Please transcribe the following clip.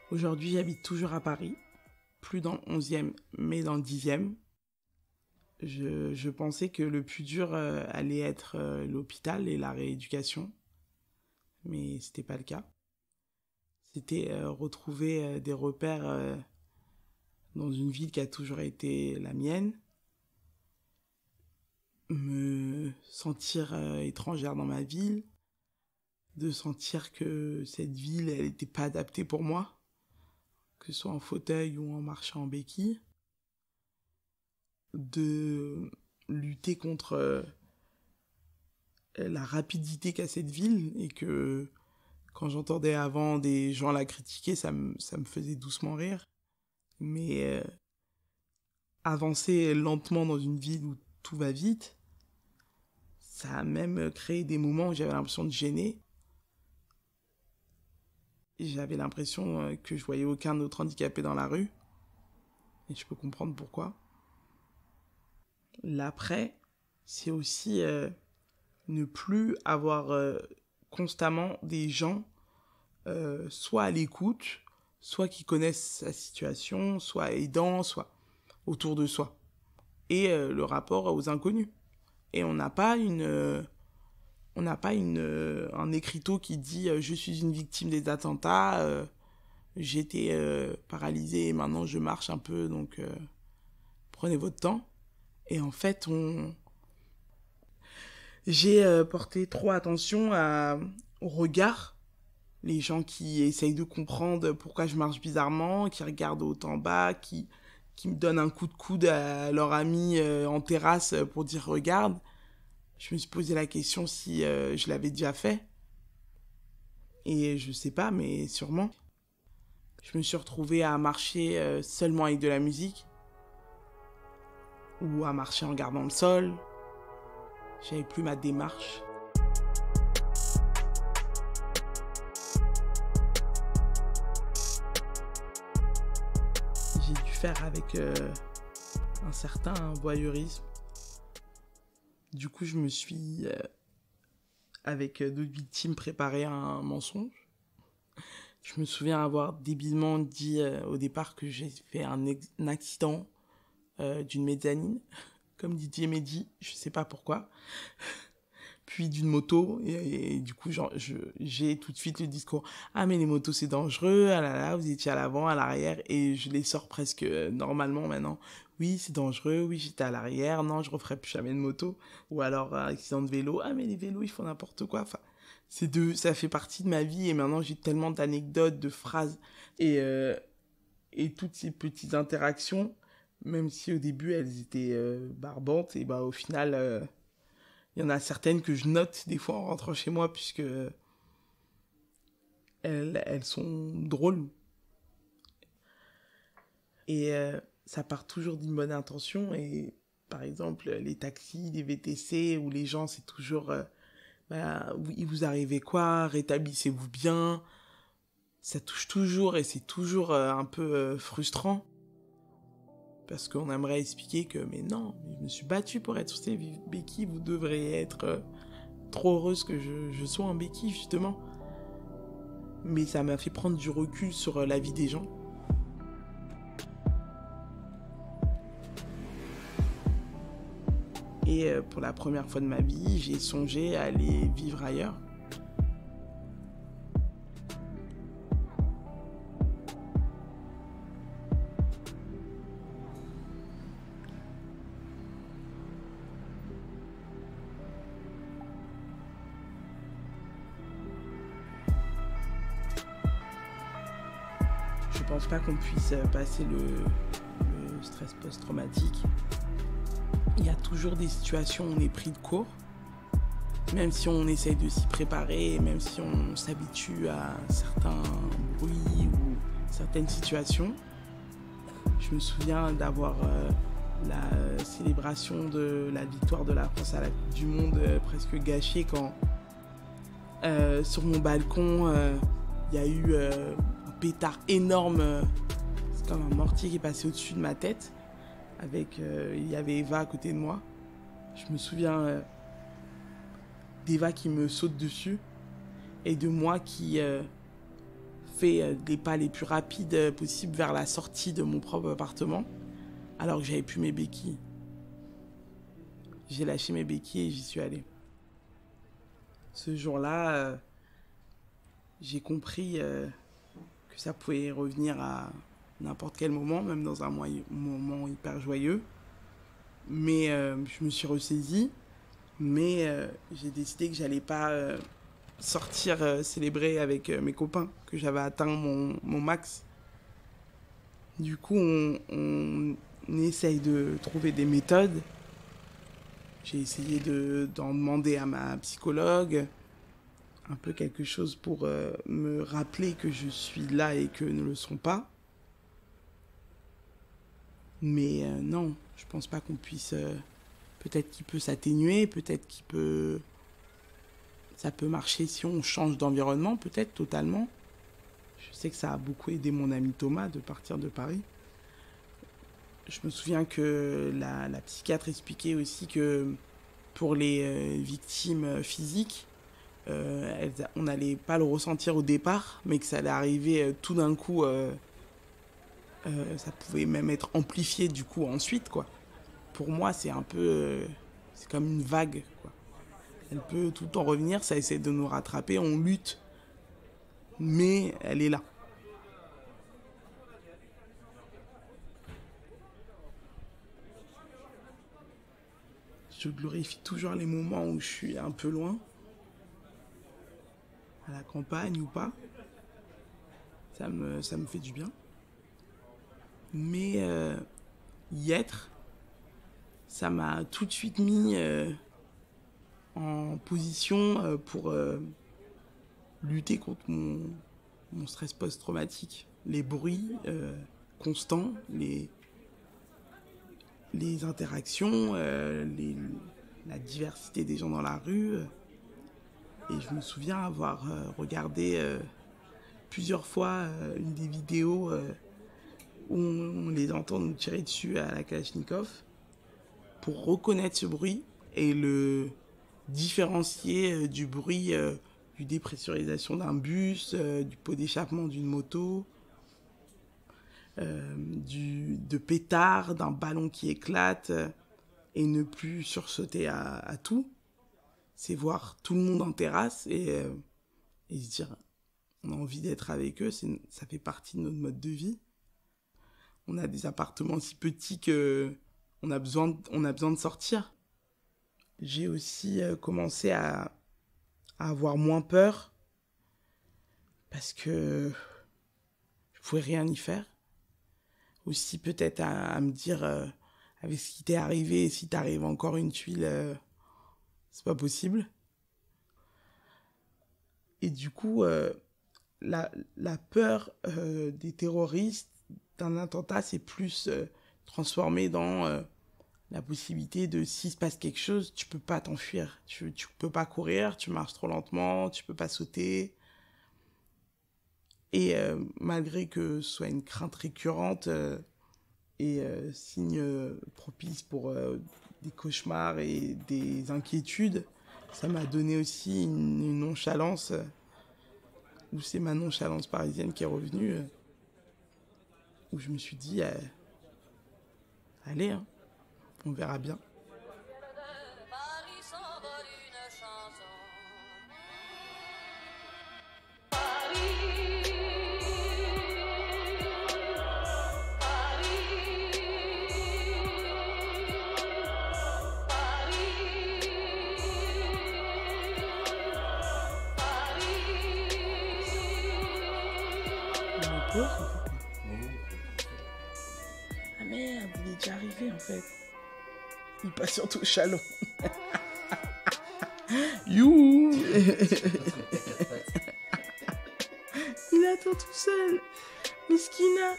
Aujourd'hui, j'habite toujours à Paris, plus dans le 11e, mais dans le 10e. Je pensais que le plus dur allait être l'hôpital et la rééducation, mais c'était pas le cas. C'était retrouver des repères dans une ville qui a toujours été la mienne, me sentir étrangère dans ma ville, de sentir que cette ville, elle n'était pas adaptée pour moi, que ce soit en fauteuil ou en marchant en béquille, de lutter contre la rapidité qu'a cette ville et que quand j'entendais avant des gens la critiquer, ça me faisait doucement rire. Mais avancer lentement dans une ville où tout va vite, ça a même créé des moments où j'avais l'impression de gêner. J'avais l'impression que je voyais aucun autre handicapé dans la rue. Et je peux comprendre pourquoi. L'après, c'est aussi ne plus avoir constamment des gens soit à l'écoute, soit qui connaissent sa situation, soit aidants, soit autour de soi. Et le rapport aux inconnus. Et on n'a pas un écriteau qui dit je suis une victime des attentats, j'étais paralysée et maintenant je marche un peu, donc prenez votre temps. Et en fait, j'ai porté trop attention au regard. Les gens qui essayent de comprendre pourquoi je marche bizarrement, qui regardent haut en bas, qui me donnent un coup de coude à leur ami en terrasse pour dire regarde. Je me suis posé la question si je l'avais déjà fait. Et je sais pas, mais sûrement. Je me suis retrouvée à marcher seulement avec de la musique. Ou à marcher en gardant le sol. J'avais plus ma démarche. J'ai dû faire avec un certain voyeurisme. Du coup, je me suis, avec d'autres victimes, préparé un mensonge. Je me souviens avoir débilement dit au départ que j'ai fait un accident d'une mezzanine, comme Didier Mehdi, je sais pas pourquoi. Puis d'une moto, et du coup, j'ai tout de suite le discours « Ah, mais les motos, c'est dangereux, ah là là, vous étiez à l'avant, à l'arrière », et je les sors presque normalement maintenant. Oui, c'est dangereux, oui, j'étais à l'arrière, non, je referai plus jamais de moto. Ou alors, accident de vélo, ah, mais les vélos, ils font n'importe quoi. Enfin, ça fait partie de ma vie, et maintenant, j'ai tellement d'anecdotes, de phrases, et toutes ces petites interactions, même si au début, elles étaient barbantes, et bah, au final... il y en a certaines que je note des fois en rentrant chez moi puisque elles sont drôles. Et ça part toujours d'une bonne intention. Et par exemple, les taxis, les VTC ou les gens, c'est toujours il vous arrivait quoi? Rétablissez-vous bien? Ça touche toujours et c'est toujours un peu frustrant. Parce qu'on aimerait expliquer que, mais non, je me suis battue pour être sur ces béquilles, vous devriez être trop heureuse que je sois en béquille, justement. Mais ça m'a fait prendre du recul sur la vie des gens. Et pour la première fois de ma vie, j'ai songé à aller vivre ailleurs. Je pense pas qu'on puisse passer le stress post-traumatique. Il y a toujours des situations où on est pris de court. Même si on essaye de s'y préparer, même si on s'habitue à certains bruits ou certaines situations. Je me souviens d'avoir la célébration de la victoire de la France à la Coupe du Monde presque gâchée quand sur mon balcon il y a eu un pétard énorme, c'est comme un mortier qui est passé au-dessus de ma tête. Il y avait Eva à côté de moi. Je me souviens d'Eva qui me saute dessus et de moi qui fait les pas les plus rapides possibles vers la sortie de mon propre appartement, alors que j'avais plus mes béquilles. J'ai lâché mes béquilles et j'y suis allée. Ce jour-là, j'ai compris que ça pouvait revenir à n'importe quel moment, même dans un moment hyper joyeux. Mais je me suis ressaisie, mais j'ai décidé que j'allais pas sortir célébrer avec mes copains, que j'avais atteint mon max. Du coup, on essaye de trouver des méthodes. J'ai essayé d'en demander à ma psychologue, un peu quelque chose pour me rappeler que je suis là et que ne le sont pas. Mais non, je pense pas qu'on puisse... peut-être qu'il peut s'atténuer, peut-être ça peut marcher si on change d'environnement, peut-être totalement. Je sais que ça a beaucoup aidé mon ami Thomas de partir de Paris. Je me souviens que la psychiatre expliquait aussi que pour les victimes physiques, on n'allait pas le ressentir au départ, mais que ça allait arriver tout d'un coup. Ça pouvait même être amplifié du coup ensuite, quoi. Pour moi, c'est un peu... c'est comme une vague, quoi. Elle peut tout le temps revenir, ça essaie de nous rattraper, on lutte. Mais elle est là. Je glorifie toujours les moments où je suis un peu loin, à la campagne ou pas. Ça me fait du bien. Mais y être, ça m'a tout de suite mis en position pour lutter contre mon stress post-traumatique. Les bruits constants, les interactions, la diversité des gens dans la rue. Et je me souviens avoir regardé plusieurs fois une des vidéos où on les entend nous tirer dessus à la Kalachnikov pour reconnaître ce bruit et le différencier du bruit du dépressurisation d'un bus, du pot d'échappement d'une moto, de pétard, d'un ballon qui éclate, et ne plus sursauter à tout. C'est voir tout le monde en terrasse et se dire on a envie d'être avec eux, ça fait partie de notre mode de vie. On a des appartements si petits que on a besoin de sortir. J'ai aussi commencé à avoir moins peur parce que je pouvais rien y faire. Aussi peut-être à me dire avec ce qui t'est arrivé, si t'arrive encore une tuile, c'est pas possible. Et du coup, la peur des terroristes, d'un attentat, c'est plus transformé dans la possibilité de, s'il se passe quelque chose, tu peux pas t'enfuir. Tu peux pas courir, tu marches trop lentement, tu peux pas sauter. Et malgré que ce soit une crainte récurrente et signe propice pour des cauchemars et des inquiétudes, ça m'a donné aussi une nonchalance, où c'est ma nonchalance parisienne qui est revenue, où je me suis dit, allez, hein, on verra bien. Ah merde, il est déjà arrivé en fait. Il passe surtout au Chalon. You. Il attend tout seul. Miskina.